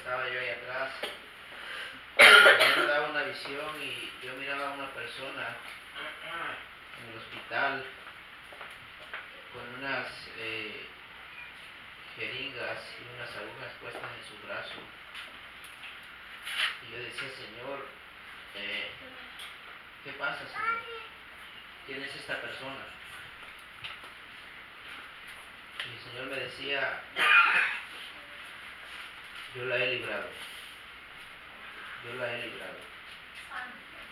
estaba yo ahí atrás, yo me daba una visión y yo miraba a una persona en el hospital con unas jeringas y unas agujas puestas en su brazo. Y yo decía, Señor, ¿qué pasa, Señor? ¿Quién es esta persona? Y el Señor me decía, yo la he librado. Yo la he librado.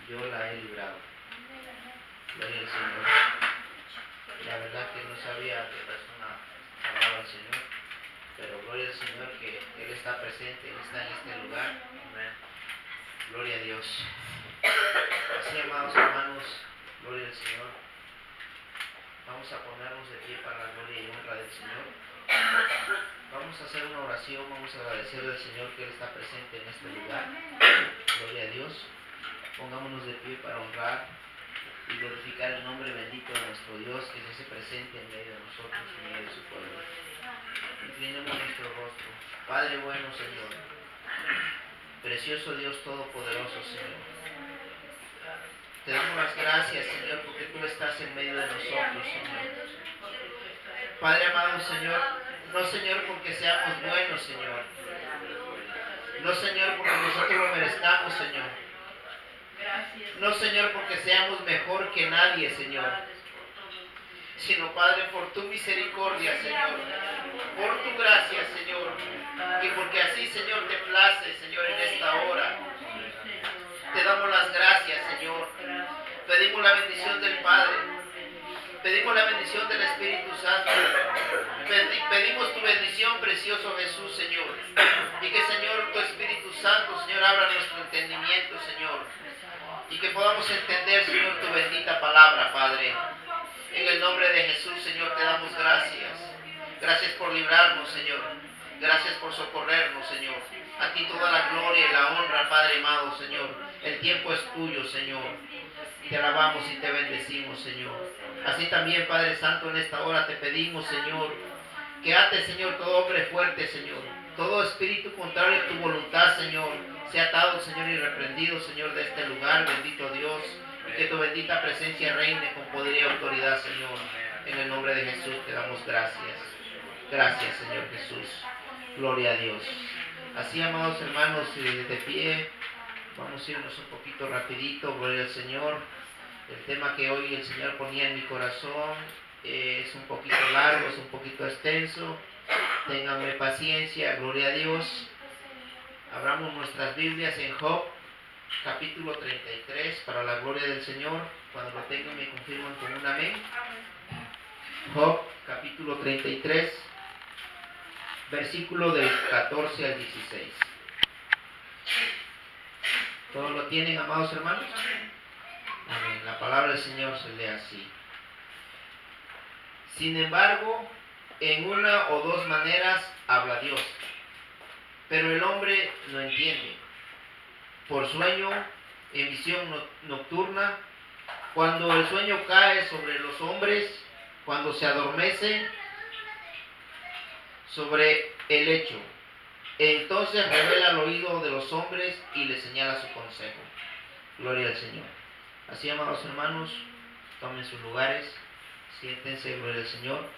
Yo la he librado. Gloria al Señor. La verdad que no sabía qué persona amaba al Señor, pero gloria al Señor que Él está presente, Él está en este lugar. Amén. Gloria a Dios. Así, amados hermanos, gloria al Señor. Vamos a ponernos de pie para la gloria y honra del Señor. Vamos a hacer una oración, vamos a agradecerle al Señor que Él está presente en este lugar. Gloria a Dios. Pongámonos de pie para honrar y glorificar el nombre bendito de nuestro Dios que se hace presente en medio de nosotros, en medio de su pueblo. Inclinemos nuestro rostro. Padre bueno, Señor, precioso Dios todopoderoso, Señor, te damos las gracias, Señor, porque tú estás en medio de nosotros, Señor. Padre amado, Señor, no, Señor, porque seamos buenos, Señor, no, Señor, porque nosotros lo merezcamos, Señor, no, Señor, porque seamos mejor que nadie, Señor, sino, Padre, por tu misericordia, Señor, por tu gracia, Señor, y porque así, Señor, te place, Señor, en esta hora. Te damos las gracias, Señor. Pedimos la bendición del Padre, pedimos la bendición del Espíritu Santo, pedimos tu bendición, precioso Jesús, Señor, y que, Señor, tu Espíritu Santo, Señor, abra nuestro entendimiento, Señor, y que podamos entender, Señor, tu bendita palabra, Padre. En el nombre de Jesús, Señor, te damos gracias. Gracias por librarnos, Señor. Gracias por socorrernos, Señor. A ti toda la gloria y la honra, Padre amado, Señor. El tiempo es tuyo, Señor. Te alabamos y te bendecimos, Señor. Así también, Padre Santo, en esta hora te pedimos, Señor, que ates, Señor, todo hombre fuerte, Señor. Todo espíritu contrario a tu voluntad, Señor, sea atado, Señor, y reprendido, Señor, de este lugar, bendito Dios. Y que tu bendita presencia reine con poder y autoridad, Señor. En el nombre de Jesús te damos gracias. Gracias, Señor Jesús. Gloria a Dios. Así, amados hermanos, de pie, vamos a irnos un poquito rapidito. Gloria al Señor. El tema que hoy el Señor ponía en mi corazón es un poquito largo, es un poquito extenso. Ténganme paciencia. Gloria a Dios. Abramos nuestras Biblias en Job, capítulo 33, para la gloria del Señor. Cuando lo tengan me confirman con un amén. Job, capítulo 33, versículo del 14 al 16. ¿Todos lo tienen, amados hermanos? Amén. La palabra del Señor se lee así. Sin embargo, en una o dos maneras habla Dios, pero el hombre no entiende. Por sueño, en visión nocturna, cuando el sueño cae sobre los hombres, cuando se adormecen sobre el lecho, entonces revela el oído de los hombres y les señala su consejo. Gloria al Señor. Así, amados hermanos, tomen sus lugares, siéntense, gloria al Señor.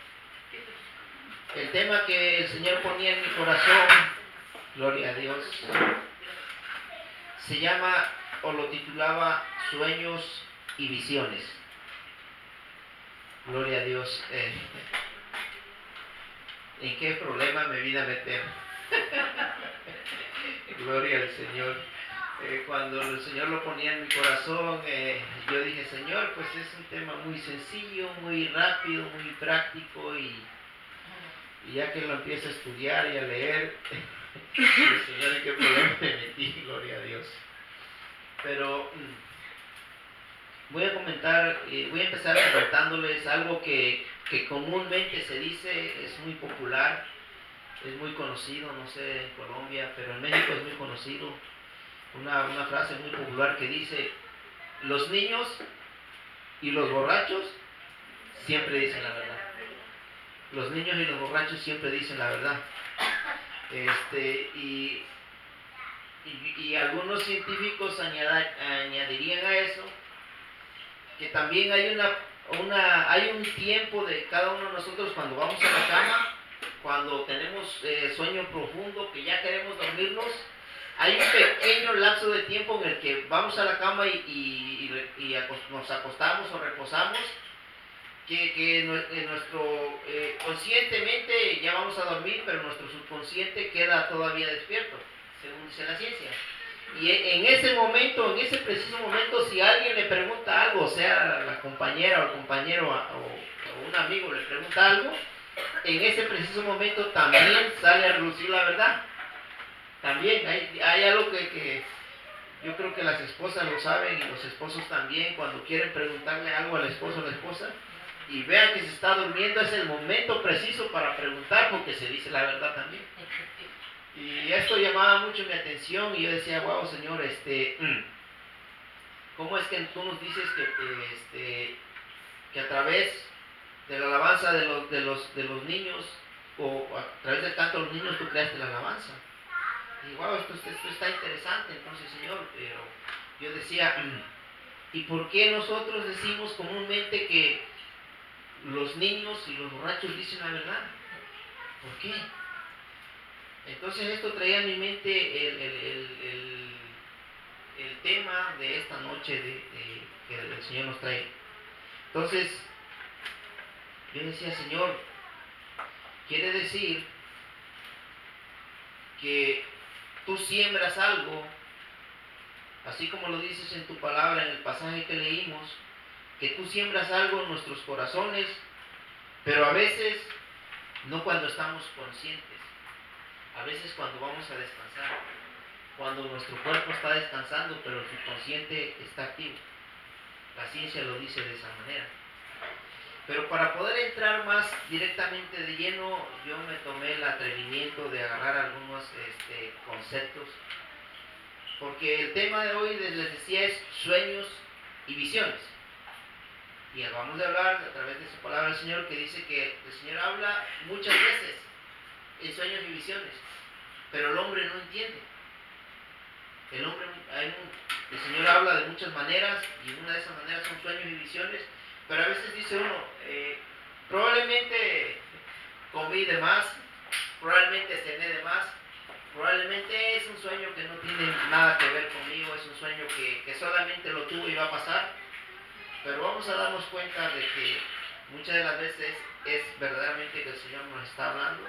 El tema que el Señor ponía en mi corazón, gloria a Dios, se llama, o lo titulaba, Sueños y Visiones. Gloria a Dios. ¿En qué problema me vine a meter? Gloria al Señor. Cuando el Señor lo ponía en mi corazón, yo dije, Señor, pues es un tema muy sencillo, muy rápido, muy práctico, y ya que lo empiezo a estudiar y a leer, el Señor, ¿en qué problema me metí? Gloria a Dios. Pero voy a empezar comentándoles algo que comúnmente se dice, es muy popular, es muy conocido, no sé en Colombia, pero en México es muy conocido. Una frase muy popular que dice: los niños y los borrachos siempre dicen la verdad. Los niños y los borrachos siempre dicen la verdad. Y Y algunos científicos añadirían a eso que también hay un tiempo de cada uno de nosotros cuando vamos a la cama, cuando tenemos sueño profundo, que ya queremos dormirnos. Hay un pequeño lapso de tiempo en el que vamos a la cama y nos acostamos o reposamos, que nuestro conscientemente ya vamos a dormir, pero nuestro subconsciente queda todavía despierto, según dice la ciencia. Y en ese momento, en ese preciso momento, si alguien le pregunta algo, o sea, la compañera o el compañero o un amigo le pregunta algo, en ese preciso momento también sale a relucir la verdad. También hay algo que yo creo que las esposas lo saben y los esposos también, cuando quieren preguntarle algo al esposo o la esposa y vean que se está durmiendo, es el momento preciso para preguntar, porque se dice la verdad también. Y esto llamaba mucho mi atención y yo decía, wow, Señor, ¿cómo es que tú nos dices que a través de la alabanza de los niños, o a través del canto de los niños, tú creaste la alabanza? Y wow, esto está interesante. Entonces, Señor, pero yo decía, ¿y por qué nosotros decimos comúnmente que los niños y los borrachos dicen la verdad? ¿Por qué? Entonces esto traía a mi mente el tema de esta noche que el Señor nos trae. Entonces, yo decía, Señor, quiere decir que tú siembras algo, así como lo dices en tu palabra, en el pasaje que leímos, que tú siembras algo en nuestros corazones, pero a veces no cuando estamos conscientes, a veces cuando vamos a descansar, cuando nuestro cuerpo está descansando, pero el subconsciente está activo. La ciencia lo dice de esa manera. Pero para poder entrar más directamente de lleno, yo me tomé el atrevimiento de agarrar algunos conceptos, porque el tema de hoy, les decía, es sueños y visiones. Y acabamos de hablar a través de su palabra del Señor, que dice que el Señor habla muchas veces en sueños y visiones, pero el hombre no entiende. El Señor habla de muchas maneras, y una de esas maneras son sueños y visiones, pero a veces dice uno, probablemente comí de más, probablemente cené de más, probablemente es un sueño que no tiene nada que ver conmigo, es un sueño que solamente lo tuvo y va a pasar. Pero vamos a darnos cuenta de que muchas de las veces es verdaderamente que el Señor nos está hablando,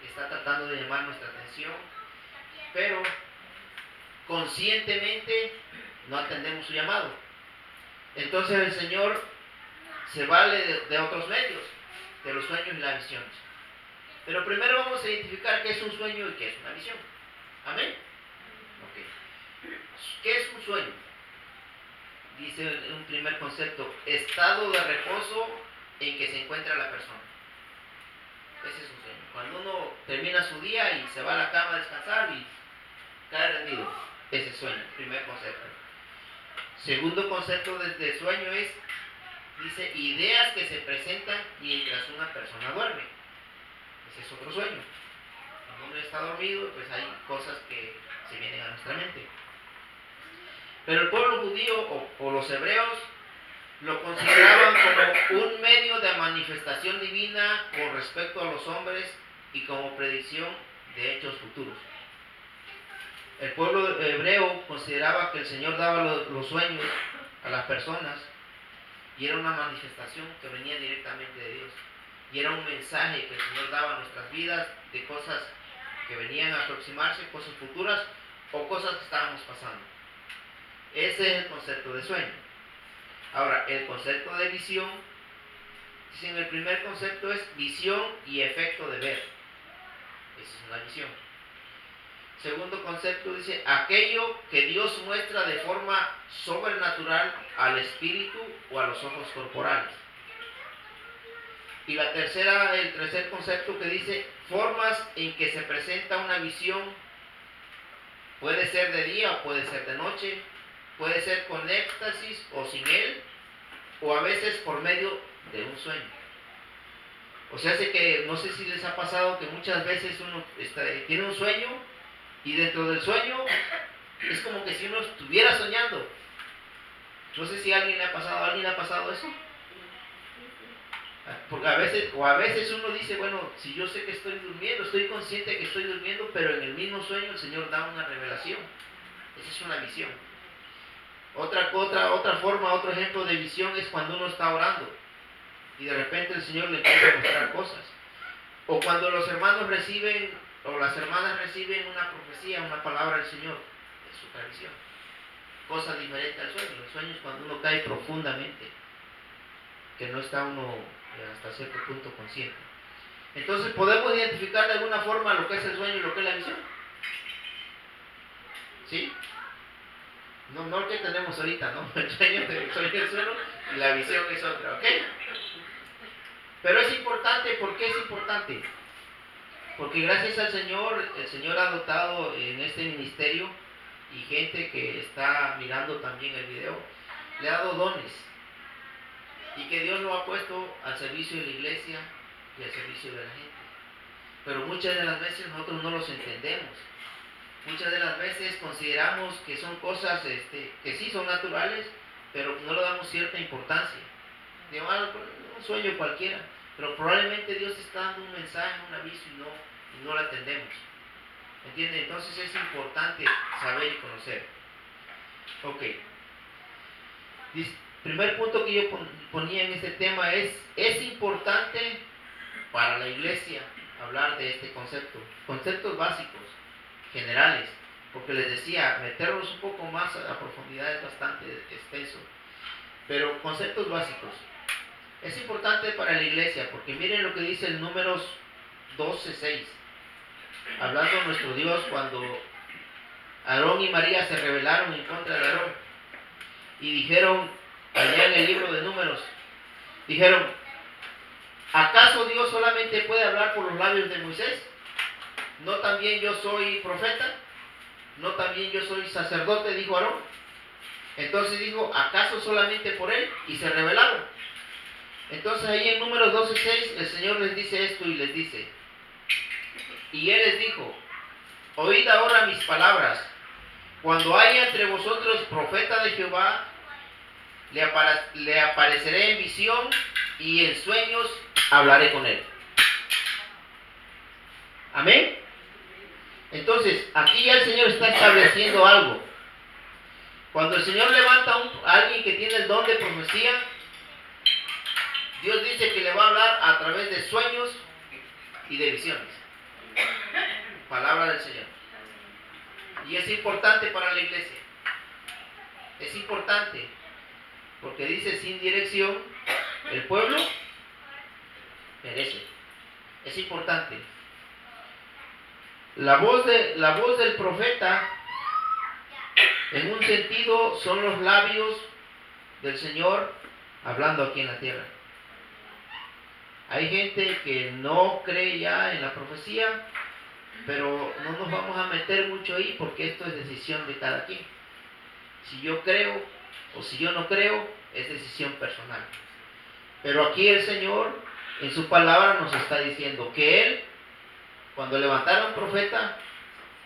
está tratando de llamar nuestra atención, pero conscientemente no atendemos su llamado. Entonces el Señor se vale de otros medios, de los sueños y las visiones. Pero primero vamos a identificar qué es un sueño y qué es una visión. ¿Amén? Okay. ¿Qué es un sueño? Dice un primer concepto, estado de reposo en que se encuentra la persona. Ese es un sueño. Cuando uno termina su día y se va a la cama a descansar y cae rendido. Ese es sueño, primer concepto. Segundo concepto de sueño es, dice, ideas que se presentan mientras una persona duerme. Ese es otro sueño. Cuando uno está dormido, pues hay cosas que se vienen a nuestra mente. Pero el pueblo judío o los hebreos lo consideraban como un medio de manifestación divina con respecto a los hombres y como predicción de hechos futuros. El pueblo hebreo consideraba que el Señor daba los sueños a las personas y era una manifestación que venía directamente de Dios. Y era un mensaje que el Señor daba a nuestras vidas de cosas que venían a aproximarse, cosas futuras o cosas que estábamos pasando. Ese es el concepto de sueño. Ahora, el concepto de visión, dicen, el primer concepto es visión y efecto de ver. Esa es una visión. Segundo concepto dice, aquello que Dios muestra de forma sobrenatural al espíritu o a los ojos corporales. Y el tercer concepto que dice, formas en que se presenta una visión, puede ser de día o puede ser de noche, puede ser con éxtasis o sin él, o a veces por medio de un sueño. O sea, que no sé si les ha pasado que muchas veces uno tiene un sueño Y dentro del sueño es como que si uno estuviera soñando. No sé si a alguien le ha pasado eso. Porque a veces uno dice, bueno, si yo sé que estoy durmiendo, estoy consciente de que estoy durmiendo, pero en el mismo sueño el Señor da una revelación. Esa es una visión. Otra forma, otro ejemplo de visión es cuando uno está orando y de repente el Señor le empieza a mostrar cosas. O cuando los hermanos reciben, o las hermanas reciben una profecía, una palabra del Señor. Es otra visión. Cosa diferente al sueño. El sueño es cuando uno cae profundamente, que no está uno hasta cierto punto consciente. Entonces, ¿podemos identificar de alguna forma lo que es el sueño y lo que es la visión? ¿Sí? No el que tenemos ahorita, ¿no? El sueño es uno y la visión es otra, ¿ok? Pero es importante. ¿Por qué es importante? Porque gracias al Señor, el Señor ha dotado en este ministerio, y gente que está mirando también el video, le ha dado dones, y que Dios lo ha puesto al servicio de la iglesia y al servicio de la gente. Pero muchas de las veces nosotros no los entendemos. Muchas de las veces consideramos que son cosas que sí son naturales, pero no le damos cierta importancia. Digamos, un sueño cualquiera, pero probablemente Dios está dando un mensaje, un aviso, y no lo atendemos. ¿Entienden? Entonces es importante saber y conocer. Ok. Primer punto que yo ponía en este tema es importante para la iglesia hablar de este concepto. Conceptos básicos, generales, porque les decía, meterlos un poco más a profundidad es bastante extenso. Pero conceptos básicos. Es importante para la iglesia, porque miren lo que dice el Números 12:6. Hablando nuestro Dios cuando Aarón y María se rebelaron en contra de Aarón y dijeron, allá en el libro de Números, dijeron, ¿acaso Dios solamente puede hablar por los labios de Moisés? ¿No también yo soy profeta? ¿No también yo soy sacerdote? Dijo Aarón. Entonces dijo, ¿acaso solamente por él? Y se rebelaron. Entonces ahí en Números 12:6 el Señor les dice esto y les dice, y él les dijo, oíd ahora mis palabras, cuando haya entre vosotros profeta de Jehová, le apareceré en visión y en sueños hablaré con él. Amén. Entonces aquí ya el Señor está estableciendo algo. Cuando el Señor levanta a alguien que tiene el don de profecía, Dios dice que le va a hablar a través de sueños y de visiones. Palabra del Señor. Y es importante para la iglesia. Es importante. Porque dice, sin dirección, el pueblo perece. Es importante. La voz del profeta, en un sentido, son los labios del Señor hablando aquí en la tierra. Hay gente que no cree ya en la profecía, pero no nos vamos a meter mucho ahí porque esto es decisión de cada quien. Si yo creo o si yo no creo, es decisión personal. Pero aquí el Señor, en su palabra, nos está diciendo que Él, cuando levantara un profeta,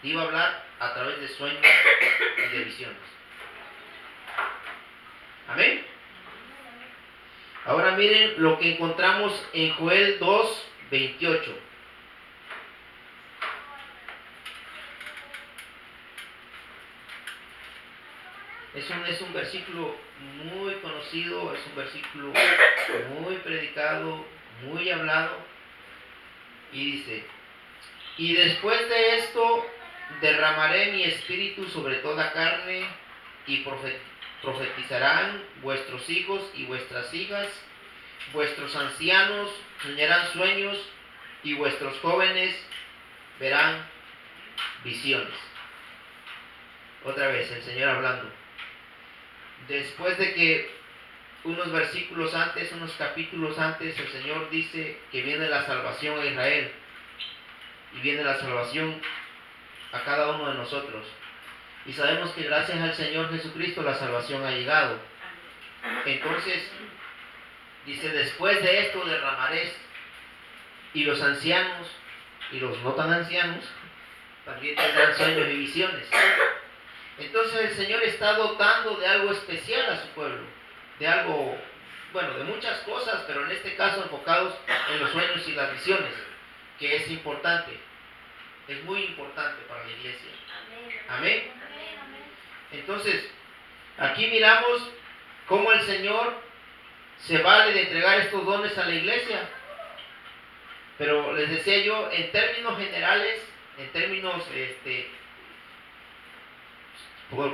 iba a hablar a través de sueños y de visiones. Amén. Ahora miren lo que encontramos en Joel 2:28. Es un versículo muy conocido, es un versículo muy predicado, muy hablado. Y dice, y después de esto derramaré mi espíritu sobre toda carne y profetizarán vuestros hijos y vuestras hijas, vuestros ancianos soñarán sueños y vuestros jóvenes verán visiones. Otra vez el Señor hablando. Después de que unos versículos antes, unos capítulos antes, el Señor dice que viene la salvación a Israel y viene la salvación a cada uno de nosotros. Y sabemos que gracias al Señor Jesucristo la salvación ha llegado. Entonces, dice, después de esto derramaré, y los ancianos y los no tan ancianos también tendrán sueños y visiones. Entonces el Señor está dotando de algo especial a su pueblo, de algo, bueno, de muchas cosas, pero en este caso enfocados en los sueños y las visiones, que es importante, es muy importante para la iglesia. Amén. Entonces, aquí miramos cómo el Señor se vale de entregar estos dones a la iglesia. Pero les decía yo, en términos generales, en términos,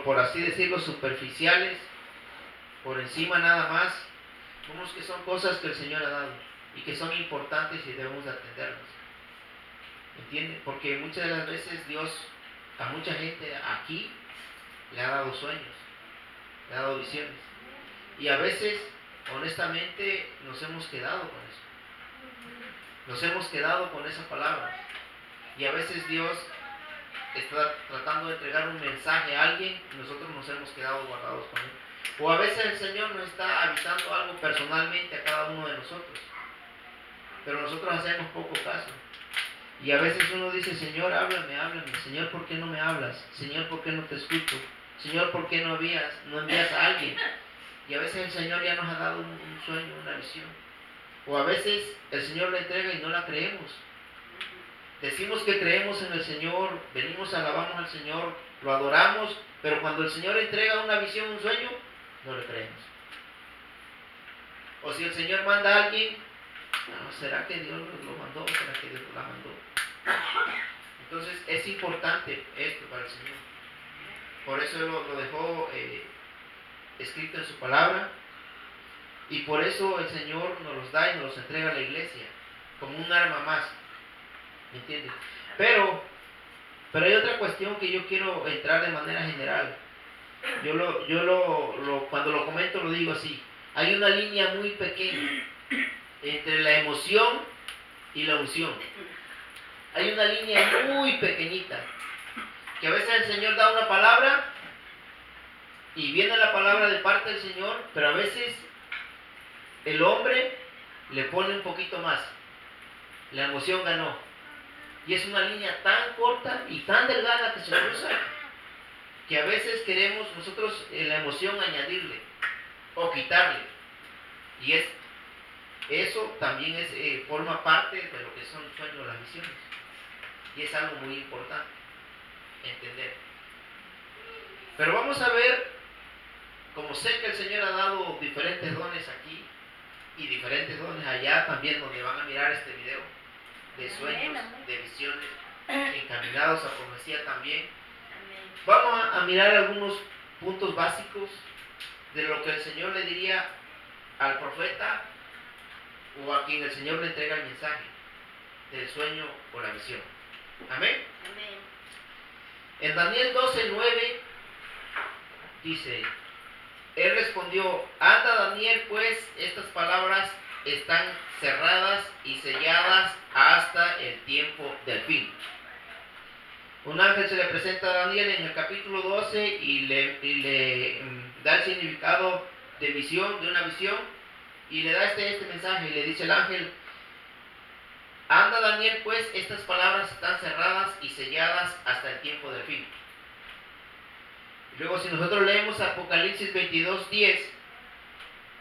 por así decirlo, superficiales, por encima nada más, vemos que son cosas que el Señor ha dado y que son importantes y debemos de atenderlas. ¿Entienden? Porque muchas de las veces Dios a mucha gente aquí le ha dado sueños, le ha dado visiones. Y a veces, honestamente, nos hemos quedado con eso. Nos hemos quedado con esa palabra. Y a veces Dios está tratando de entregar un mensaje a alguien y nosotros nos hemos quedado guardados con él. O a veces el Señor nos está avisando algo personalmente a cada uno de nosotros. Pero nosotros hacemos poco caso. Y a veces uno dice, Señor, háblame, háblame. Señor, ¿por qué no me hablas? Señor, ¿por qué no te escucho? Señor, ¿por qué no envías a alguien? Y a veces el Señor ya nos ha dado un sueño, una visión. O a veces el Señor la entrega y no la creemos. Decimos que creemos en el Señor, venimos, alabamos al Señor, lo adoramos, pero cuando el Señor entrega una visión, un sueño, no le creemos. O si el Señor manda a alguien, no, ¿será que Dios lo mandó? ¿Será que Dios la mandó? Entonces es importante esto para el Señor. Por eso lo dejó escrito en su palabra. Y por eso el Señor nos los da y nos los entrega a la iglesia, como un arma más. ¿Me entiendes? Pero hay otra cuestión que yo quiero entrar de manera general. Cuando lo comento lo digo así. Hay una línea muy pequeña entre la emoción y la unción. Hay una línea muy pequeñita, que a veces el Señor da una palabra y viene la palabra de parte del Señor, pero a veces el hombre le pone un poquito más. La emoción ganó. Y es una línea tan corta y tan delgada que se cruza, que a veces queremos nosotros en la emoción añadirle o quitarle. Y eso también forma parte de lo que son los sueños, las visiones. Y es algo muy importante entender. Pero vamos a ver, como sé que el Señor ha dado diferentes dones aquí y diferentes dones allá también, donde van a mirar este video, de sueños, de visiones, encaminados a profecía también. Vamos a mirar algunos puntos básicos de lo que el Señor le diría al profeta o a quien el Señor le entrega el mensaje del sueño o la visión. Amén. Amén. En Daniel 12:9 dice, él respondió, anda Daniel, pues estas palabras están cerradas y selladas hasta el tiempo del fin. Un ángel se le presenta a Daniel en el capítulo 12 y le da el significado de visión, de una visión, y le da este mensaje, y le dice el ángel, anda Daniel, pues estas palabras están cerradas y selladas hasta el tiempo del fin. Y luego si nosotros leemos Apocalipsis 22:10,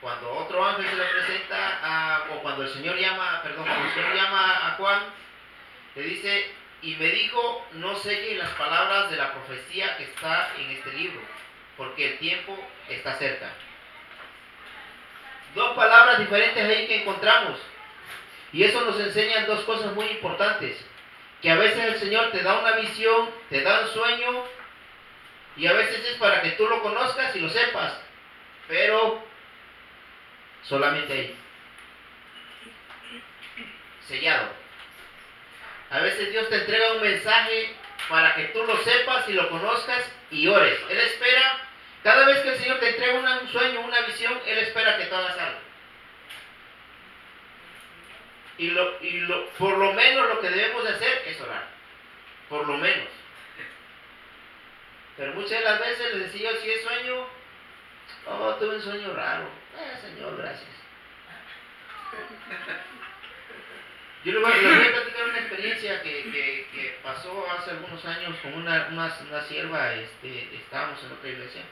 cuando otro ángel se le presenta cuando el Señor llama a Juan, le dice, y me dijo, no selle las palabras de la profecía que está en este libro, porque el tiempo está cerca. Dos palabras diferentes ahí que encontramos. Y eso nos enseña dos cosas muy importantes. Que a veces el Señor te da una visión, te da un sueño, y a veces es para que tú lo conozcas y lo sepas. Pero solamente ahí. Sellado. A veces Dios te entrega un mensaje para que tú lo sepas y lo conozcas y ores. Él espera, cada vez que el Señor te entrega un sueño, una visión, Él espera que tú hagas algo. Por lo menos lo que debemos de hacer es orar. Por lo menos. Pero muchas de las veces les decía, si es sueño, oh, tuve un sueño raro. Señor, gracias. Yo les voy a platicar una experiencia que pasó hace algunos años con una sierva. Estábamos en otra iglesia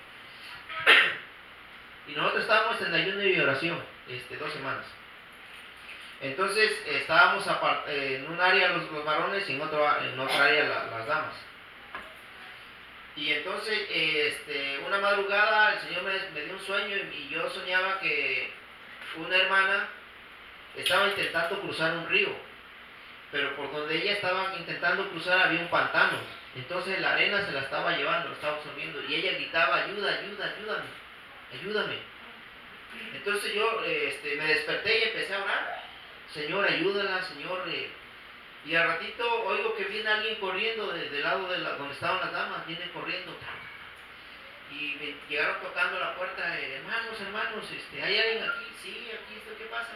y nosotros estábamos en ayuno y oración 2 semanas. Entonces estábamos en un área los varones y en otra área las damas. Y entonces una madrugada el Señor me dio un sueño y yo soñaba que una hermana estaba intentando cruzar un río, pero por donde ella estaba intentando cruzar había un pantano. Entonces la arena se la estaba llevando, la estaba absorbiendo, y ella gritaba: ayuda, ayuda, ayúdame, ayúdame. Entonces yo me desperté y empecé a orar: Señor, ayúdala, Señor. Y al ratito oigo que viene alguien corriendo del lado donde estaban las damas, viene corriendo. Y me llegaron tocando la puerta: hermanos, ¿hay alguien aquí? Sí, aquí estoy, ¿qué pasa?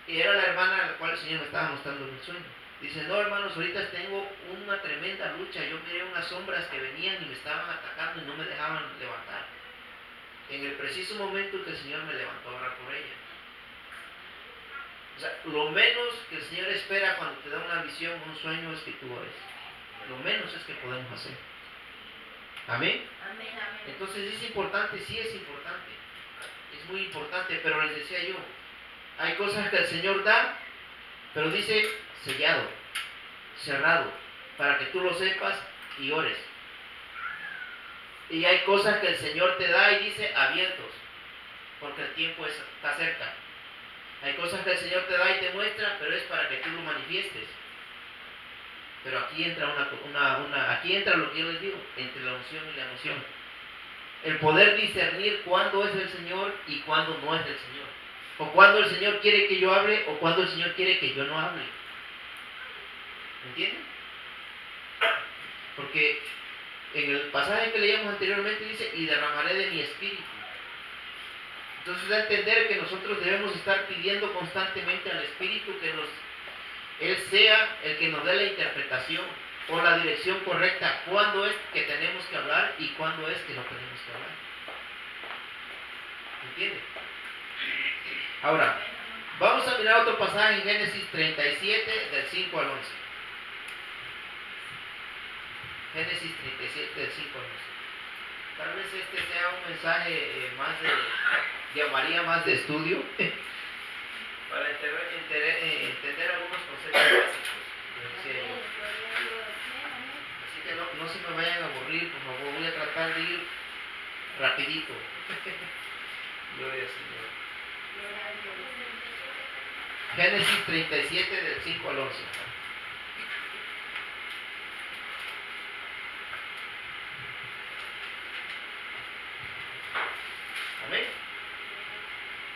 Y era la hermana a la cual el Señor me estaba mostrando en el sueño. Dice: no, hermanos, ahorita tengo una tremenda lucha. Yo miré unas sombras que venían y me estaban atacando y no me dejaban levantar. En el preciso momento que el Señor me levantó a orar por ella. O sea, lo menos que el Señor espera cuando te da una visión, un sueño, es que tú ores. Lo menos es que podemos hacer. ¿Amén? Amén, amén. Entonces es importante, sí es importante. Es muy importante, pero les decía yo, hay cosas que el Señor da, pero dice sellado, cerrado, para que tú lo sepas y ores. Y hay cosas que el Señor te da y dice abiertos, porque el tiempo está cerca. Hay cosas que el Señor te da y te muestra, pero es para que tú lo manifiestes. Pero aquí entra aquí entra lo que yo les digo, entre la unción y la emoción. El poder discernir cuándo es el Señor y cuándo no es el Señor. O cuándo el Señor quiere que yo hable o cuándo el Señor quiere que yo no hable. ¿Entienden? Porque en el pasaje que leíamos anteriormente dice: y derramaré de mi espíritu. Entonces da a entender que nosotros debemos estar pidiendo constantemente al Espíritu que Él sea el que nos dé la interpretación o la dirección correcta, cuándo es que tenemos que hablar y cuándo es que no tenemos que hablar. ¿Entienden? Ahora, vamos a mirar otro pasaje en Génesis 37, del 5 al 11. Génesis 37, del 5 al 11. Tal vez este sea un mensaje llamaría más de estudio, para entender algunos conceptos básicos, decía yo. Así que no se me vayan a aburrir, por favor, voy a tratar de ir rapidito. Gloria al Señor. Génesis 37, del 5 al 11. Amén.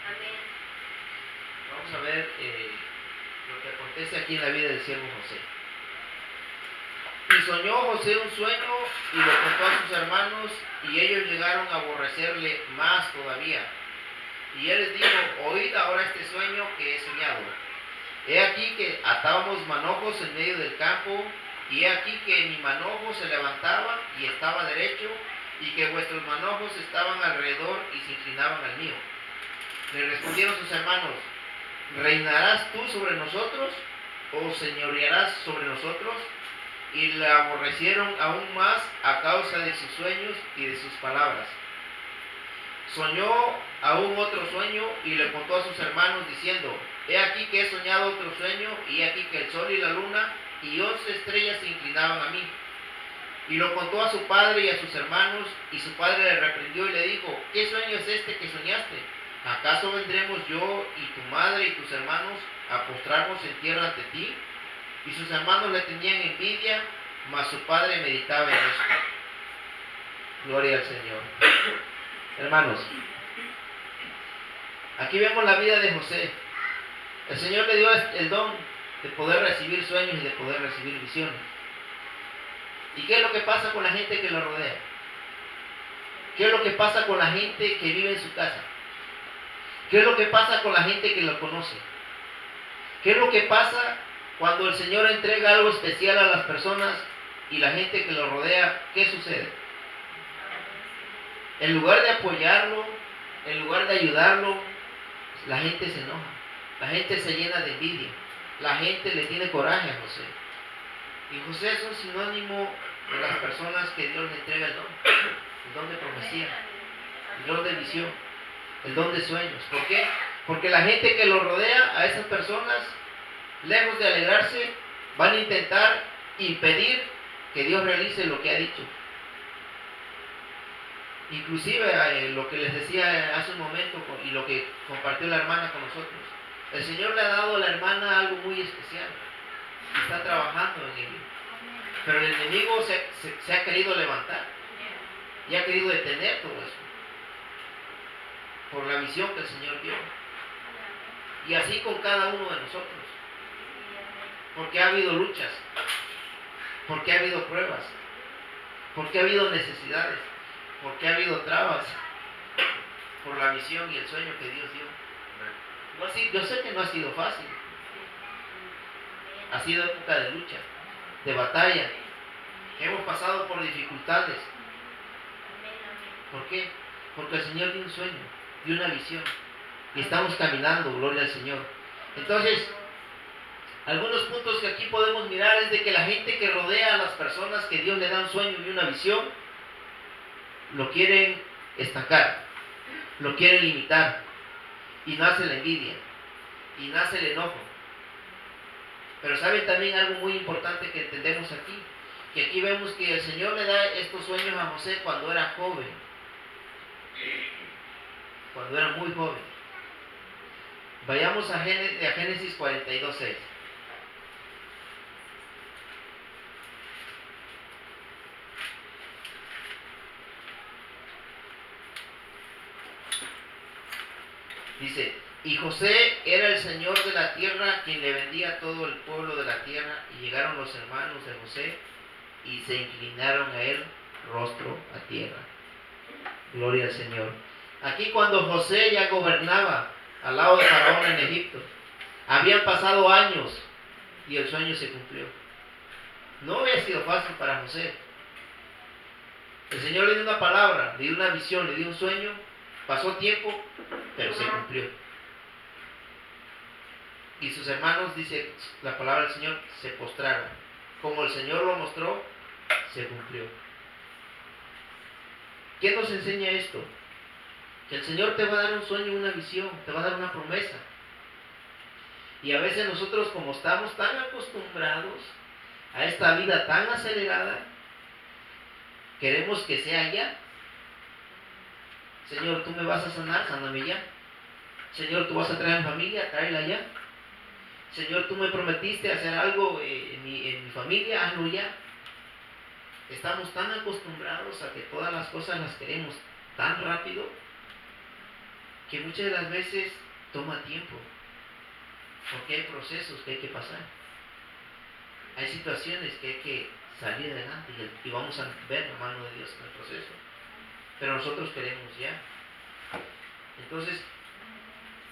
Amén. Vamos a ver lo que acontece aquí en la vida del siervo José. Y soñó José un sueño y lo contó a sus hermanos, y ellos llegaron a aborrecerle más todavía. Y él les dijo: oíd ahora este sueño que he soñado. He aquí que atábamos manojos en medio del campo, y he aquí que mi manojo se levantaba y estaba derecho, y que vuestros manojos estaban alrededor y se inclinaban al mío. Le respondieron sus hermanos: ¿reinarás tú sobre nosotros o señorearás sobre nosotros? Y le aborrecieron aún más a causa de sus sueños y de sus palabras. Soñó aún otro sueño y le contó a sus hermanos diciendo: he aquí que he soñado otro sueño, y he aquí que el sol y la luna y 11 estrellas se inclinaban a mí. Y lo contó a su padre y a sus hermanos, y su padre le reprendió y le dijo: ¿qué sueño es este que soñaste? ¿Acaso vendremos yo y tu madre y tus hermanos a postrarnos en tierra ante ti? Y sus hermanos le tenían envidia, mas su padre meditaba en esto. Gloria al Señor. Hermanos, aquí vemos la vida de José. El Señor le dio el don de poder recibir sueños y de poder recibir visiones. ¿Y qué es lo que pasa con la gente que lo rodea? ¿Qué es lo que pasa con la gente que vive en su casa? ¿Qué es lo que pasa con la gente que lo conoce? ¿Qué es lo que pasa cuando el Señor entrega algo especial a las personas y la gente que lo rodea? ¿Qué sucede? En lugar de apoyarlo, en lugar de ayudarlo, la gente se enoja, la gente se llena de envidia. la gente le tiene coraje a José. Y José es un sinónimo de las personas que Dios le entrega el don de profecía, el don de visión, el don de sueños. ¿Por qué? Porque la gente que lo rodea, a esas personas, lejos de alegrarse, van a intentar impedir que Dios realice lo que ha dicho. Inclusive lo que les decía hace un momento y lo que compartió la hermana con nosotros. El Señor le ha dado a la hermana algo muy especial y está trabajando en ello. Pero el enemigo se ha querido levantar y ha querido detener todo eso por la visión que el Señor dio. Y así con cada uno de nosotros. Porque ha habido luchas, porque ha habido pruebas, porque ha habido necesidades, porque ha habido trabas por la visión y el sueño que Dios dio. Yo sé que no ha sido fácil. Ha sido época de lucha, de batalla. Hemos pasado por dificultades. ¿Por qué? Porque el Señor dio un sueño, dio una visión. Y estamos caminando, gloria al Señor. Entonces, algunos puntos que aquí podemos mirar es de que la gente que rodea a las personas que Dios le da un sueño y una visión, lo quieren estancar, lo quieren limitar, y nace la envidia, y nace el enojo. Pero saben también algo muy importante que entendemos aquí, que aquí vemos que el Señor le da estos sueños a José cuando era joven, cuando era muy joven. Vayamos a Génesis 42:6. Dice, y José era el señor de la tierra, quien le vendía a todo el pueblo de la tierra, y llegaron los hermanos de José, y se inclinaron a él, rostro a tierra. Gloria al Señor. Aquí cuando José ya gobernaba al lado de Faraón en Egipto, habían pasado años, y el sueño se cumplió. No había sido fácil para José. El Señor le dio una palabra, le dio una visión, le dio un sueño, pasó tiempo, pero se cumplió. Y sus hermanos, dice la palabra del Señor, se postraron. Como el Señor lo mostró, se cumplió. ¿Qué nos enseña esto? Que el Señor te va a dar un sueño, una visión, te va a dar una promesa. Y a veces nosotros, como estamos tan acostumbrados a esta vida tan acelerada, queremos que sea ya. Señor, tú me vas a sanar, sáname ya. Señor, tú vas a traer a mi familia, tráela ya. Señor, tú me prometiste hacer algo en mi familia, hazlo ya. Estamos tan acostumbrados a que todas las cosas las queremos tan rápido, que muchas de las veces toma tiempo, porque hay procesos que hay que pasar. Hay situaciones que hay que salir adelante y vamos a ver la mano de Dios en el proceso. Pero nosotros queremos ya. Entonces,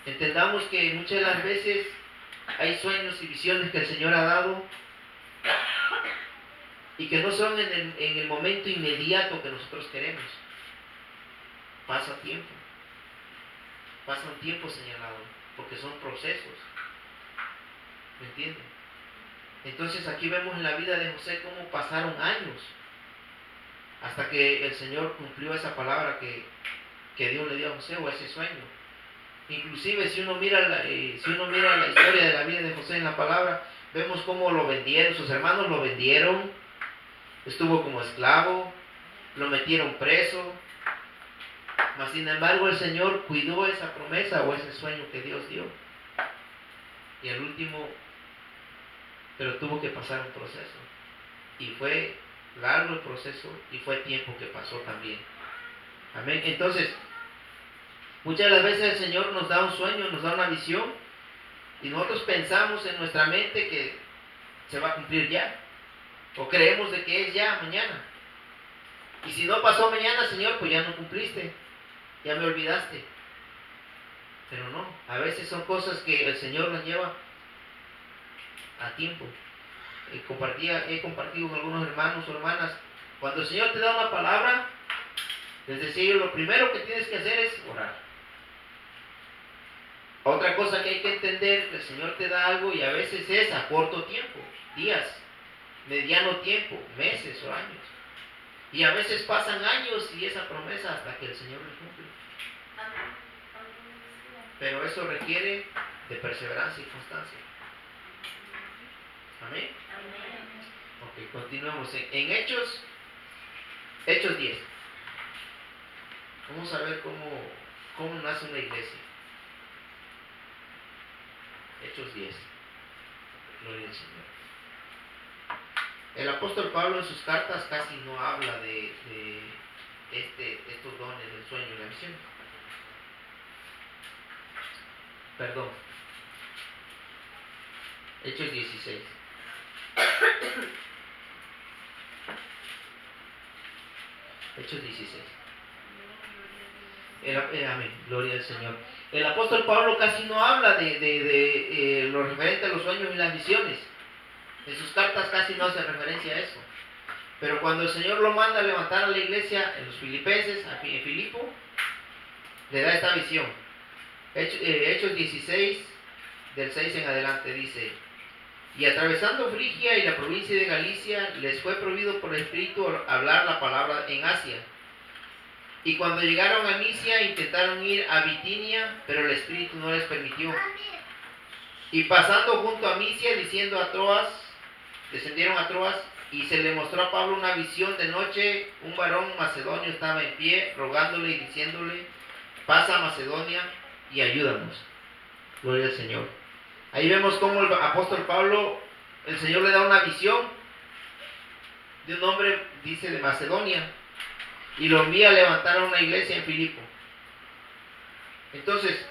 entendamos que muchas de las veces hay sueños y visiones que el Señor ha dado y que no son en el momento inmediato que nosotros queremos. Pasa tiempo. Pasa un tiempo señalado, porque son procesos. ¿Me entienden? Entonces aquí vemos en la vida de José cómo pasaron años hasta que el Señor cumplió esa palabra que Dios le dio a José, o ese sueño. Inclusive si uno mira la historia de la vida de José en la palabra, vemos cómo lo vendieron, sus hermanos lo vendieron, estuvo como esclavo, lo metieron preso, mas sin embargo el Señor cuidó esa promesa o ese sueño que Dios dio. Y al último, pero tuvo que pasar un proceso. Y fue largo el proceso y fue tiempo que pasó también. Amén. Entonces, muchas de las veces el Señor nos da un sueño, nos da una visión, y nosotros pensamos en nuestra mente que se va a cumplir ya, o creemos de que es ya mañana. Y si no pasó mañana, Señor, pues ya no cumpliste, ya me olvidaste. Pero no, a veces son cosas que el Señor nos lleva a tiempo. He compartido con algunos hermanos o hermanas, cuando el Señor te da una palabra, les decía yo, lo primero que tienes que hacer es orar. Otra cosa que hay que entender, que el Señor te da algo y a veces es a corto tiempo, días, mediano tiempo, meses o años. Y a veces pasan años y esa promesa hasta que el Señor le cumple. Pero eso requiere de perseverancia y constancia. Amén. Ok, continuamos. En Hechos 10. Vamos a ver cómo nace una iglesia. Hechos 10. Gloria al Señor. El apóstol Pablo en sus cartas casi no habla de estos dones del sueño y la visión. Perdón. Hechos 16. Hechos 16. Amén, gloria al Señor. El apóstol Pablo casi no habla de lo referente a los sueños y las visiones. En sus cartas casi no hace referencia a eso. Pero cuando el Señor lo manda a levantar a la iglesia en los Filipenses, en Filipo, le da esta visión. Hechos 16, del 6 en adelante, dice: y atravesando Frigia y la provincia de Galicia, les fue prohibido por el Espíritu hablar la palabra en Asia. Y cuando llegaron a Misia, intentaron ir a Bitinia, pero el Espíritu no les permitió. Y pasando junto a Misia, descendieron a Troas, y se le mostró a Pablo una visión de noche. Un varón macedonio estaba en pie, rogándole y diciéndole: pasa a Macedonia y ayúdanos. Gloria al Señor. Ahí vemos cómo el apóstol Pablo, el Señor le da una visión de un hombre, dice, de Macedonia, y lo envía a levantar a una iglesia en Filipo. Entonces,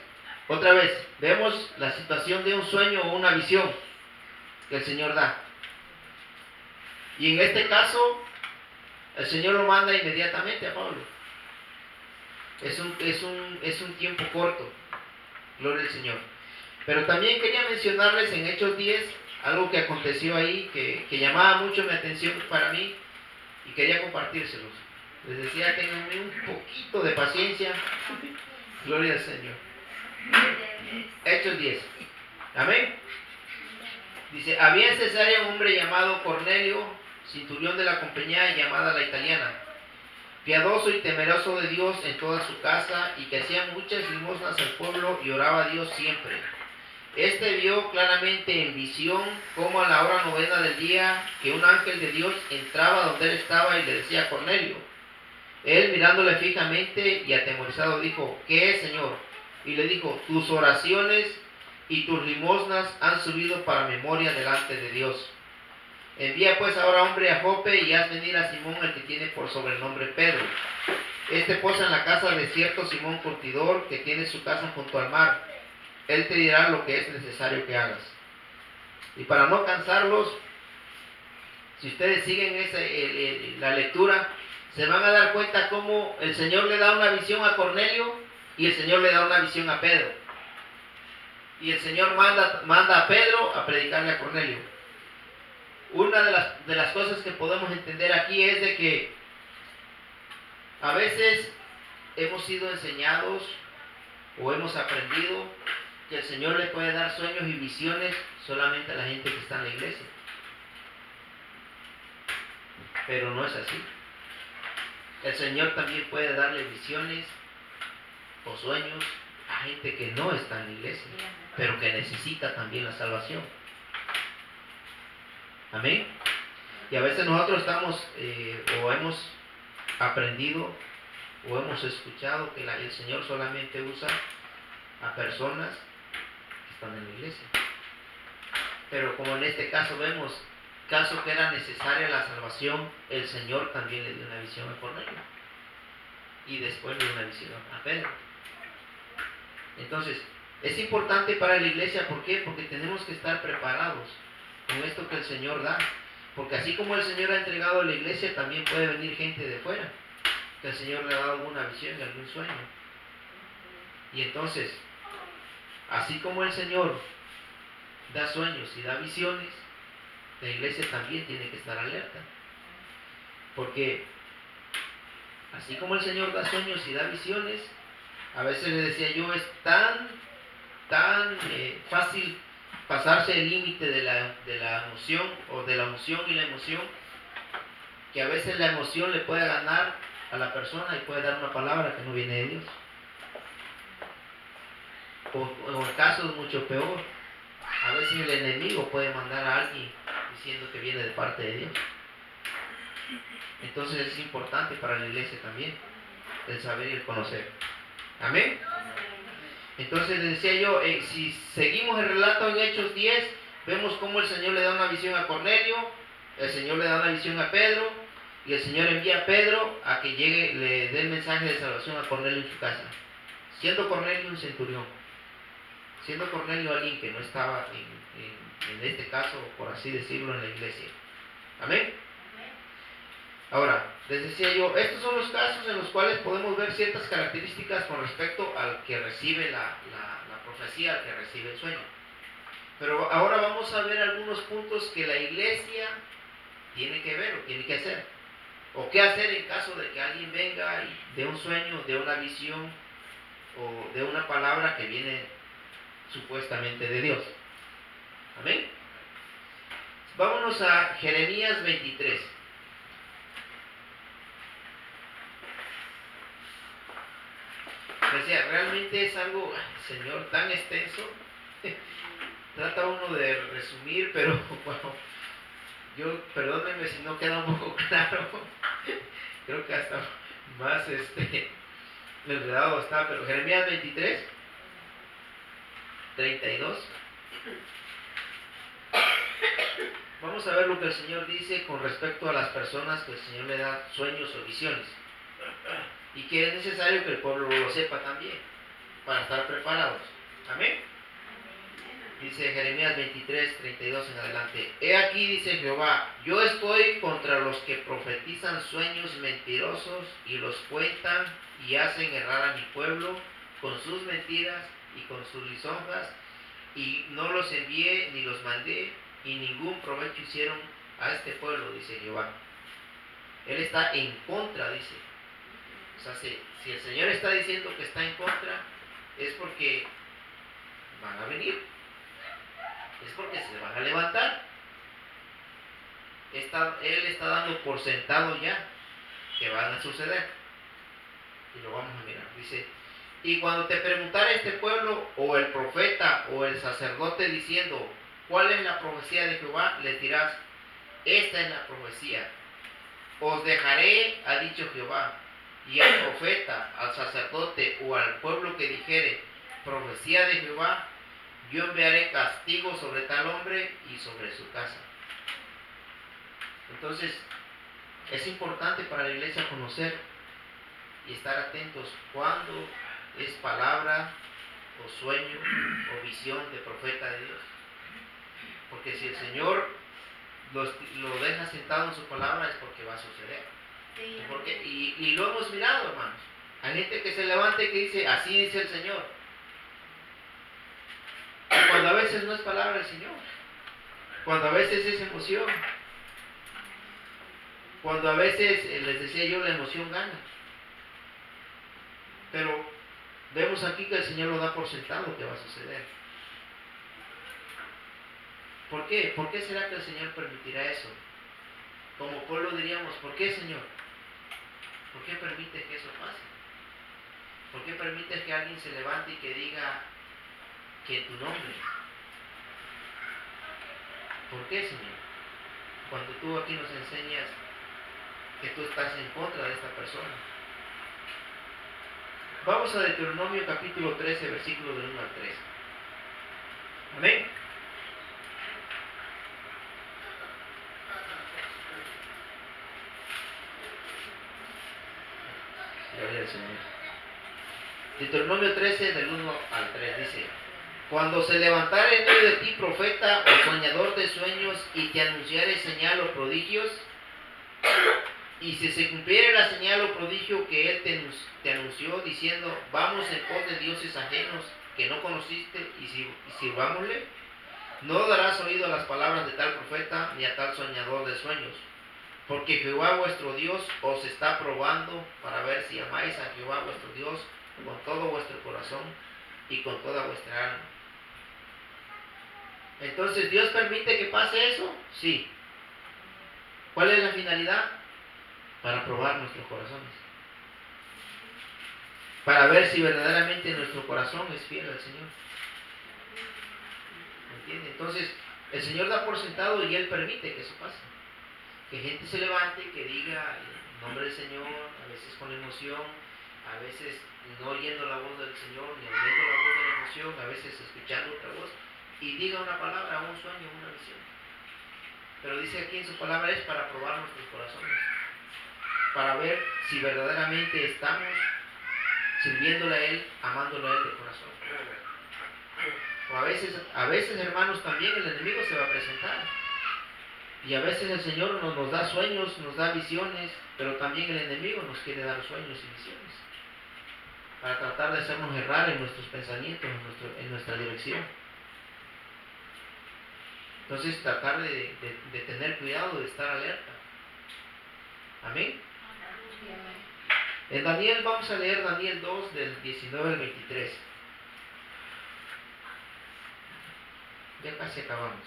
otra vez, vemos la situación de un sueño o una visión que el Señor da. Y en este caso, el Señor lo manda inmediatamente a Pablo. Es un tiempo corto. Gloria al Señor. Pero también quería mencionarles en Hechos 10 algo que aconteció ahí que llamaba mucho mi atención para mí y quería compartírselos. Les decía, tenganme un poquito de paciencia. Gloria al Señor. Hechos 10. Amén. Dice: había en Cesarea un hombre llamado Cornelio, centurión de la compañía llamada La Italiana, piadoso y temeroso de Dios en toda su casa, y que hacía muchas limosnas al pueblo y oraba a Dios siempre. Este vio claramente en visión como a la hora 9 del día que un ángel de Dios entraba donde él estaba y le decía a Cornelio. Él, mirándole fijamente y atemorizado, dijo: ¿qué es, Señor? Y le dijo: tus oraciones y tus limosnas han subido para memoria delante de Dios. Envía pues ahora hombre a Jope y haz venir a Simón, el que tiene por sobrenombre Pedro. Este posa en la casa de cierto Simón curtidor, que tiene su casa junto al mar. Él te dirá lo que es necesario que hagas. Y para no cansarlos, si ustedes siguen la lectura, se van a dar cuenta cómo el Señor le da una visión a Cornelio y el Señor le da una visión a Pedro. Y el Señor manda a Pedro a predicarle a Cornelio. Una de las cosas que podemos entender aquí es de que a veces hemos sido enseñados o hemos aprendido que el Señor le puede dar sueños y visiones solamente a la gente que está en la iglesia. Pero no es así. El Señor también puede darle visiones o sueños a gente que no está en la iglesia, pero que necesita también la salvación. Amén. Y a veces nosotros estamos o hemos aprendido o hemos escuchado que el Señor solamente usa a personas que están en la iglesia. Pero como en este caso vemos, caso que era necesaria la salvación, el Señor también le dio una visión a Cornelio y después le dio una visión a Pedro. Entonces, es importante para la iglesia, ¿por qué? Porque tenemos que estar preparados con esto que el Señor da. Porque así como el Señor ha entregado a la iglesia, también puede venir gente de fuera, que el Señor le ha dado alguna visión, algún sueño. Y entonces, así como el Señor da sueños y da visiones, la iglesia también tiene que estar alerta. Porque así como el Señor da sueños y da visiones, a veces le decía yo, es tan tan fácil pasarse el límite de la emoción, o de la emoción y la emoción, que a veces la emoción le puede ganar a la persona y puede dar una palabra que no viene de Dios. O en casos mucho peor, a veces el enemigo puede mandar a alguien diciendo que viene de parte de Dios. Entonces es importante para la iglesia también el saber y el conocer. Amén. Entonces decía yo, si seguimos el relato en Hechos 10, vemos cómo el Señor le da una visión a Cornelio, el Señor le da una visión a Pedro, y el Señor envía a Pedro a que llegue, le dé el mensaje de salvación a Cornelio en su casa. Siendo Cornelio un centurión, siendo Cornelio alguien que no estaba en este caso, por así decirlo, en la iglesia. Amén. Ahora, les decía yo, estos son los casos en los cuales podemos ver ciertas características con respecto al que recibe la profecía, al que recibe el sueño. Pero ahora vamos a ver algunos puntos que la iglesia tiene que ver o tiene que hacer. O qué hacer en caso de que alguien venga y dé un sueño, dé una visión o dé una palabra que viene supuestamente de Dios. Amén. Vámonos a Jeremías 23. Decía, realmente es algo, Señor, tan extenso. Trata uno de resumir, pero bueno, yo, perdónenme si no queda un poco claro. Creo que hasta más enredado está, pero Jeremías 23, 32. Vamos a ver lo que el Señor dice con respecto a las personas que el Señor le da sueños o visiones. Y que es necesario que el pueblo lo sepa también, para estar preparados. Amén. Dice Jeremías 23, 32 en adelante. He aquí, dice Jehová, yo estoy contra los que profetizan sueños mentirosos y los cuentan y hacen errar a mi pueblo con sus mentiras y con sus lisonjas, y no los envié ni los mandé, y ningún provecho hicieron a este pueblo, dice Jehová. Él está en contra, dice. O sea, si el Señor está diciendo que está en contra, es porque van a venir. Es porque se van a levantar. Él está dando por sentado ya que van a suceder. Y lo vamos a mirar. Dice, y cuando te preguntara este pueblo, o el profeta, o el sacerdote, diciendo, ¿cuál es la profecía de Jehová? Les dirás, esta es la profecía. Os dejaré, ha dicho Jehová. Y al profeta, al sacerdote o al pueblo que dijere, profecía de Jehová, yo enviaré castigo sobre tal hombre y sobre su casa. Entonces, es importante para la iglesia conocer y estar atentos cuando es palabra o sueño o visión de profeta de Dios. Porque si el Señor lo deja sentado en su palabra es porque va a suceder. Porque, y lo hemos mirado, hermanos. Hay gente que se levanta y que dice, así dice el Señor. Cuando a veces no es palabra del Señor. Cuando a veces es emoción. Cuando a veces, les decía yo, la emoción gana. Pero vemos aquí que el Señor lo da por sentado que va a suceder. ¿Por qué? ¿Por qué será que el Señor permitirá eso? Como pueblo diríamos, ¿por qué, Señor? ¿Por qué permites que eso pase? ¿Por qué permites que alguien se levante y que diga que en tu nombre? ¿Por qué, Señor? Cuando tú aquí nos enseñas que tú estás en contra de esta persona. Vamos a Deuteronomio capítulo 13, versículo del 1 al 3. Amén. Gloria al Señor. Deuteronomio 13, del 1 al 3 dice: Cuando se levantare en medio de ti profeta o soñador de sueños y te anunciare señal o prodigios, y si se cumpliere la señal o prodigio que él te anunció, diciendo, vamos en pos de dioses ajenos que no conociste y sirvámosle, no darás oído a las palabras de tal profeta ni a tal soñador de sueños, porque Jehová vuestro Dios os está probando para ver si amáis a Jehová vuestro Dios con todo vuestro corazón y con toda vuestra alma. Entonces, ¿Dios permite que pase eso? Sí. ¿Cuál es la finalidad? Para probar nuestros corazones. Para ver si verdaderamente nuestro corazón es fiel al Señor. ¿Me entiende? Entonces, el Señor da por sentado y Él permite que eso pase. Que gente se levante, que diga el nombre del Señor, a veces con emoción, a veces no oyendo la voz del Señor, ni oyendo la voz de la emoción, a veces escuchando otra voz, y diga una palabra, un sueño, una visión. Pero dice aquí en su palabra es para probar nuestros corazones, para ver si verdaderamente estamos sirviéndole a Él, amándole a Él de corazón. O a veces hermanos, también el enemigo se va a presentar. Y a veces el Señor nos da sueños, nos da visiones, pero también el enemigo nos quiere dar sueños y visiones para tratar de hacernos errar en nuestros pensamientos, en nuestra dirección. Entonces tratar de tener cuidado, de estar alerta. Amén. En Daniel, vamos a leer Daniel 2 del 19 al 23. Ya casi acabamos.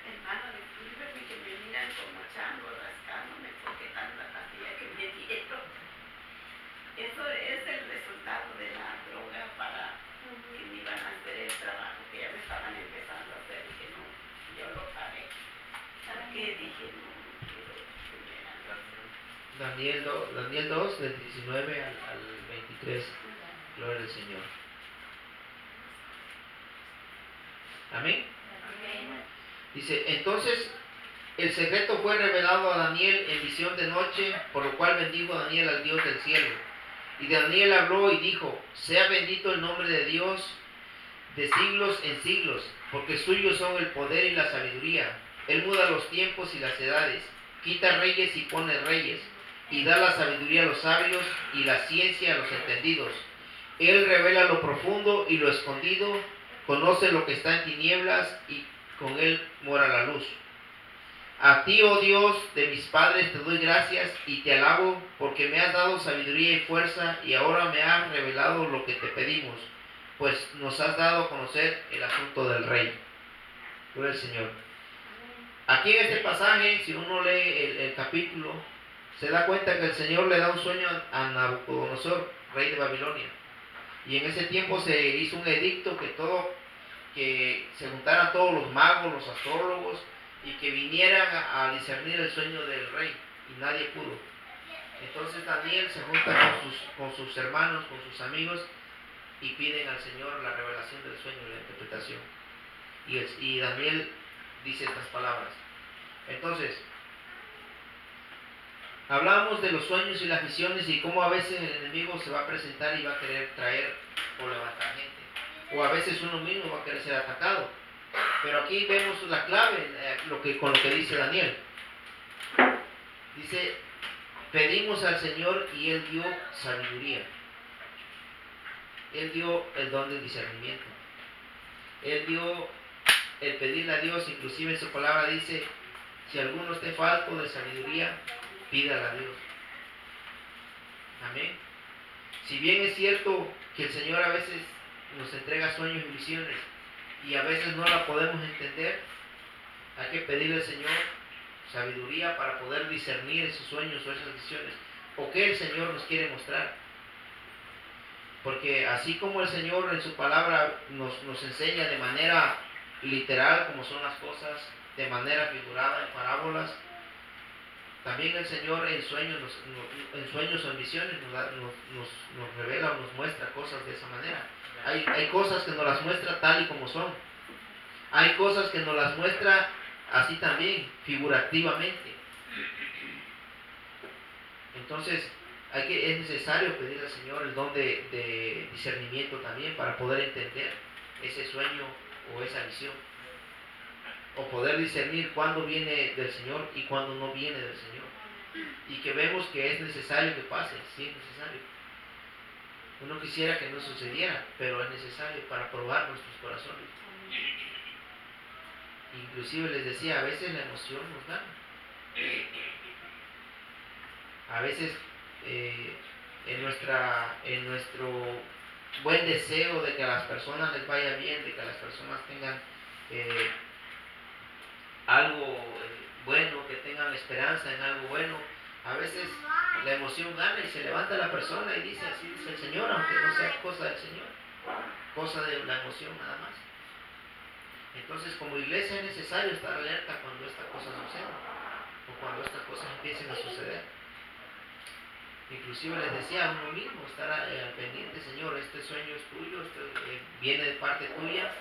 Hermano, discúlpeme que me miran como chango rascándome porque tanta pastilla que me dieron. Eso es el resultado de la droga para que me iban a hacer el trabajo que ya me estaban empezando a hacer y que no, yo lo paré. Porque dije, no quiero que me hagan. Daniel 2 del 19 al 23. Gloria al Señor. Amén. Dice, entonces el secreto fue revelado a Daniel en visión de noche, por lo cual bendijo Daniel al Dios del cielo. Y Daniel habló y dijo, sea bendito el nombre de Dios de siglos en siglos, porque suyos son el poder y la sabiduría. Él muda los tiempos y las edades, quita reyes y pone reyes, y da la sabiduría a los sabios y la ciencia a los entendidos. Él revela lo profundo y lo escondido, conoce lo que está en tinieblas y con él mora la luz. A ti, oh Dios de mis padres, te doy gracias y te alabo porque me has dado sabiduría y fuerza y ahora me has revelado lo que te pedimos, pues nos has dado a conocer el asunto del rey. Gloria al Señor. Aquí en este pasaje, si uno lee el capítulo, se da cuenta que el Señor le da un sueño a Nabucodonosor, rey de Babilonia. Y en ese tiempo se hizo un edicto que se juntaran todos los magos, los astrólogos, y que vinieran a discernir el sueño del rey, y nadie pudo. Entonces Daniel se junta con sus hermanos, con sus amigos, y piden al Señor la revelación del sueño y la interpretación. Y Daniel dice estas palabras. Entonces, hablamos de los sueños y las visiones y cómo a veces el enemigo se va a presentar y va a querer traer o levantar gente. O a veces uno mismo va a querer ser atacado. Pero aquí vemos la clave con lo que dice Daniel. Dice, pedimos al Señor y Él dio sabiduría. Él dio el don del discernimiento. Él dio el pedirle a Dios, inclusive en su palabra dice, si alguno esté falto de sabiduría, pídala a Dios. Amén. Si bien es cierto que el Señor a veces nos entrega sueños y visiones y a veces no la podemos entender, hay que pedirle al Señor sabiduría para poder discernir esos sueños o esas visiones o qué el Señor nos quiere mostrar. Porque así como el Señor en su palabra nos enseña de manera literal como son las cosas, de manera figurada, en parábolas, también el Señor en sueños o en visiones nos revela o nos muestra cosas de esa manera. Hay cosas que nos las muestra tal y como son. Hay cosas que nos las muestra así también, figurativamente. Entonces, es necesario pedir al Señor el don de discernimiento también para poder entender ese sueño o esa visión. O poder discernir cuándo viene del Señor y cuándo no viene del Señor. Y que vemos que es necesario que pase, sí es necesario. Uno quisiera que no sucediera, pero es necesario para probar nuestros corazones. Inclusive les decía, a veces la emoción nos gana. A veces en nuestro buen deseo de que a las personas les vaya bien, de que las personas tengan algo bueno, que tengan esperanza en algo bueno. A veces la emoción gana y se levanta la persona y dice, así dice el Señor, aunque no sea cosa del Señor, cosa de la emoción nada más. Entonces, como iglesia es necesario estar alerta cuando estas cosas sucedan o cuando estas cosas empiecen a suceder. Inclusive les decía a uno mismo, estar al pendiente, Señor, este sueño es tuyo, viene de parte tuya.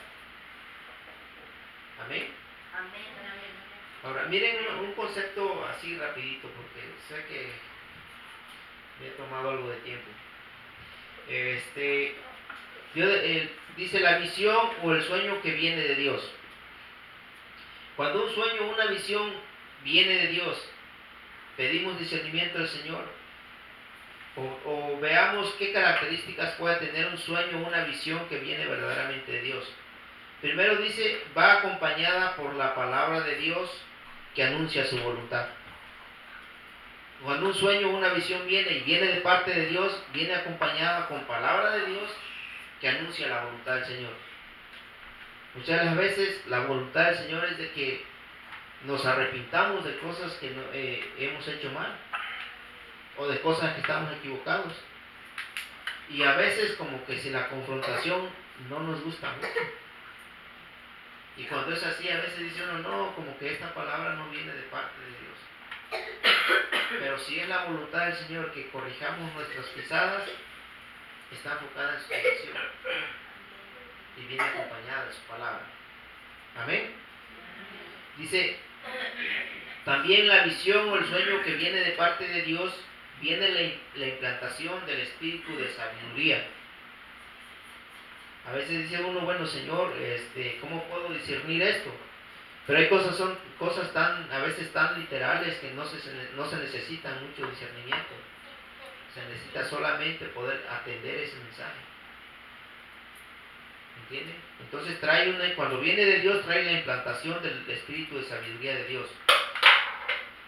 Amén. Amén. Amén. Ahora, miren un concepto así rapidito, porque sé que me he tomado algo de tiempo. Dice la visión o el sueño que viene de Dios. Cuando un sueño o una visión viene de Dios, pedimos discernimiento del Señor o veamos qué características puede tener un sueño o una visión que viene verdaderamente de Dios. Primero dice, va acompañada por la palabra de Dios que anuncia su voluntad. Cuando un sueño o una visión viene y viene de parte de Dios, viene acompañada con palabra de Dios que anuncia la voluntad del Señor. Muchas de las veces la voluntad del Señor es de que nos arrepintamos de cosas que hemos hecho mal o de cosas que estamos equivocados. Y a veces como que si la confrontación no nos gusta mucho. Y cuando es así, a veces dice uno, no, como que esta palabra no viene de parte de Dios. Pero si es la voluntad del Señor que corrijamos nuestras pisadas, está enfocada en su dirección y viene acompañada de su palabra. Amén. Dice, también la visión o el sueño que viene de parte de Dios, viene la implantación del espíritu de sabiduría. A veces dice uno, bueno, Señor, ¿cómo puedo discernir esto? Pero hay son cosas a veces tan literales que no se necesita mucho discernimiento. Se necesita solamente poder atender ese mensaje. ¿Entienden? Entonces cuando viene de Dios, trae la implantación del espíritu de sabiduría de Dios.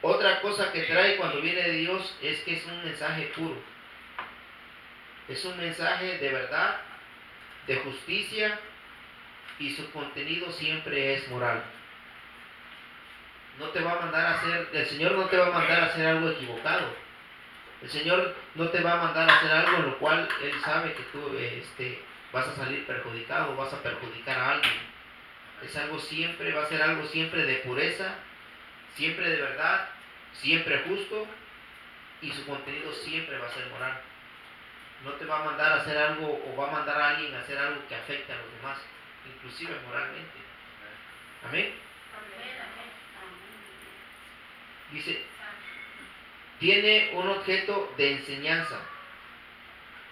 Otra cosa que trae cuando viene de Dios es que es un mensaje puro. Es un mensaje de verdad, de justicia, y su contenido siempre es moral. El Señor no te va a mandar a hacer algo equivocado. El Señor no te va a mandar a hacer algo en lo cual Él sabe que tú vas a salir perjudicado, vas a perjudicar a alguien. Va a ser algo siempre de pureza, siempre de verdad, siempre justo, y su contenido siempre va a ser moral. No te va a mandar a hacer algo o va a mandar a alguien a hacer algo que afecte a los demás, inclusive moralmente. Amén. Dice, tiene un objeto de enseñanza,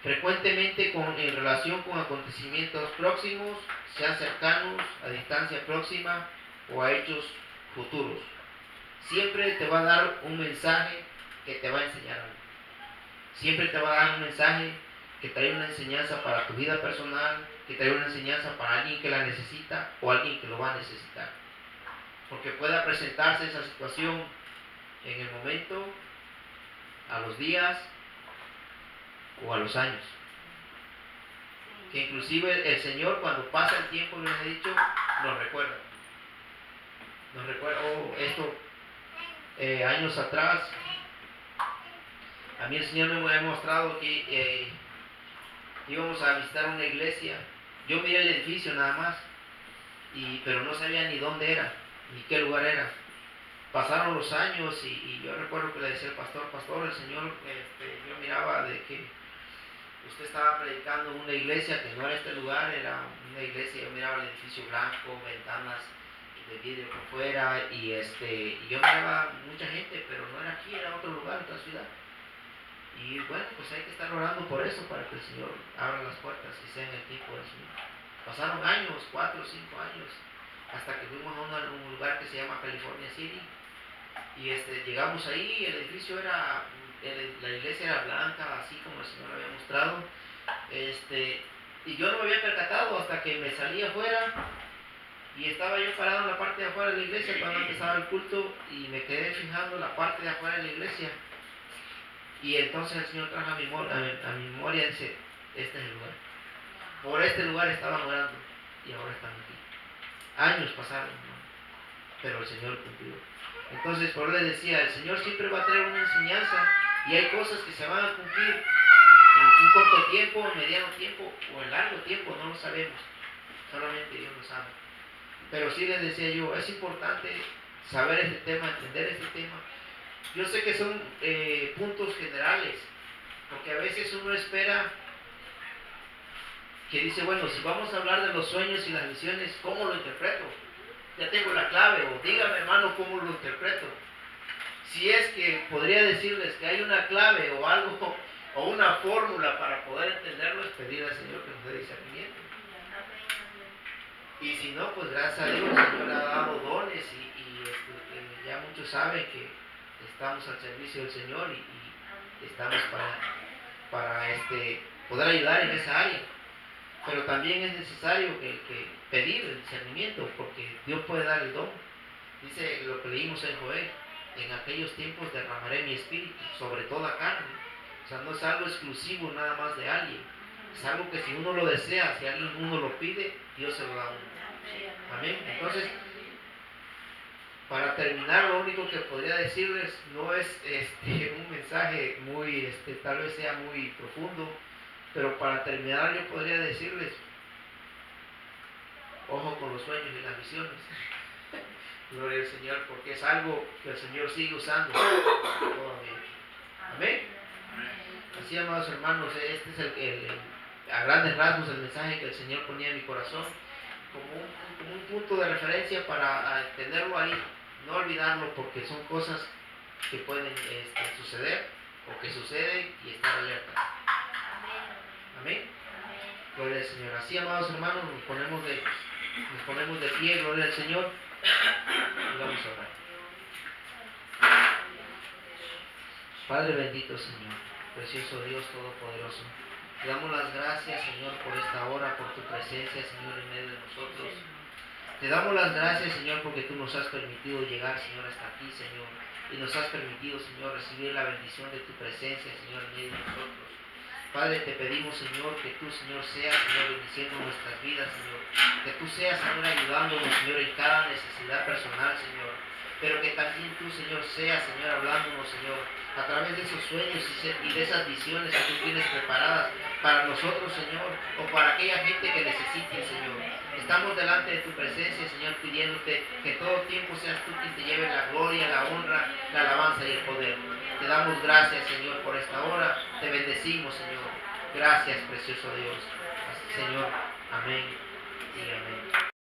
frecuentemente en relación con acontecimientos próximos, sean cercanos, a distancia próxima o a hechos futuros. Siempre te va a dar un mensaje que te va a enseñar algo. Siempre te va a dar un mensaje que trae una enseñanza para tu vida personal, que trae una enseñanza para alguien que la necesita o alguien que lo va a necesitar. Porque pueda presentarse esa situación en el momento, a los días o a los años. Que inclusive el Señor, cuando pasa el tiempo, les he dicho, nos recuerda. Nos recuerda, años atrás, a mí el Señor me había mostrado que íbamos a visitar una iglesia. Yo miré el edificio nada más, pero no sabía ni dónde era, ni qué lugar era. Pasaron los años y yo recuerdo que le decía al pastor, el Señor, yo miraba de que usted estaba predicando en una iglesia que no era este lugar, era una iglesia, yo miraba el edificio blanco, ventanas de vidrio por fuera, y yo miraba mucha gente, pero no era aquí, era otro lugar, otra ciudad. Y bueno, pues hay que estar orando por eso, para que el Señor abra las puertas y sea en el tiempo del Señor. Pasaron años, 4 o 5 años, hasta que fuimos a un lugar que se llama California City, y llegamos ahí, y el edificio la iglesia era blanca, así como el Señor lo había mostrado, y yo no me había percatado hasta que me salí afuera, y estaba yo parado en la parte de afuera de la iglesia cuando empezaba el culto, y me quedé fijando la parte de afuera de la iglesia, y entonces el Señor trajo a mi memoria y dice, este es el lugar. por este lugar estaban orando y ahora están aquí. Años pasaron, hermano, pero el Señor cumplió. Entonces, por eso les decía, el Señor siempre va a traer una enseñanza y hay cosas que se van a cumplir en un corto tiempo, en mediano tiempo o en largo tiempo, no lo sabemos. Solamente Dios lo sabe. Pero sí les decía yo, es importante saber este tema, entender este tema. Yo sé que son puntos generales, porque a veces uno espera que dice, bueno, si vamos a hablar de los sueños y las visiones, ¿cómo lo interpreto? Ya tengo la clave, o dígame, hermano, ¿cómo lo interpreto? Si es que podría decirles que hay una clave o algo, o una fórmula para poder entenderlo, es pedir al Señor que nos dé discernimiento. Y si no, pues gracias a Dios, el Señor ha dado dones y ya muchos saben que estamos al servicio del Señor y estamos para poder ayudar en esa área. Pero también es necesario que pedir el discernimiento, porque Dios puede dar el don. Dice lo que leímos en Joel, en aquellos tiempos derramaré mi espíritu sobre toda carne. O sea, no es algo exclusivo nada más de alguien. Es algo que si uno lo desea, si alguien uno lo pide, Dios se lo da a uno. Amén. Entonces, para terminar, lo único que podría decirles no es un mensaje muy, tal vez sea muy profundo, pero para terminar yo podría decirles, ojo con los sueños y las visiones. Gloria al Señor, porque es algo que el Señor sigue usando todavía. Amén. Así, amados hermanos, este es a grandes rasgos el mensaje que el Señor ponía en mi corazón como un punto de referencia para tenerlo ahí, no olvidarlo, porque son cosas que pueden suceder o que suceden y estar alerta. Amén. Gloria al Señor. Así, amados hermanos, nos ponemos de pie, gloria al Señor, y vamos a orar. Padre bendito, Señor, precioso Dios todopoderoso, te damos las gracias, Señor, por esta hora, por tu presencia, Señor, en medio de nosotros. Te damos las gracias, Señor, porque tú nos has permitido llegar, Señor, hasta aquí, Señor, y nos has permitido, Señor, recibir la bendición de tu presencia, Señor, en medio de nosotros. Padre, te pedimos, Señor, que tú, Señor, seas, Señor, bendiciendo nuestras vidas, Señor. Que tú seas, Señor, ayudándonos, Señor, en cada necesidad personal, Señor. Pero que también tú, Señor, seas, Señor, hablándonos, Señor, a través de esos sueños y de esas visiones que tú tienes preparadas para nosotros, Señor, o para aquella gente que necesite, Señor. Estamos delante de tu presencia, Señor, pidiéndote que todo tiempo seas tú quien te lleve la gloria, la honra, la alabanza y el poder. Te damos gracias, Señor, por esta hora. Te bendecimos, Señor. Gracias, precioso Dios. Señor, amén y amén.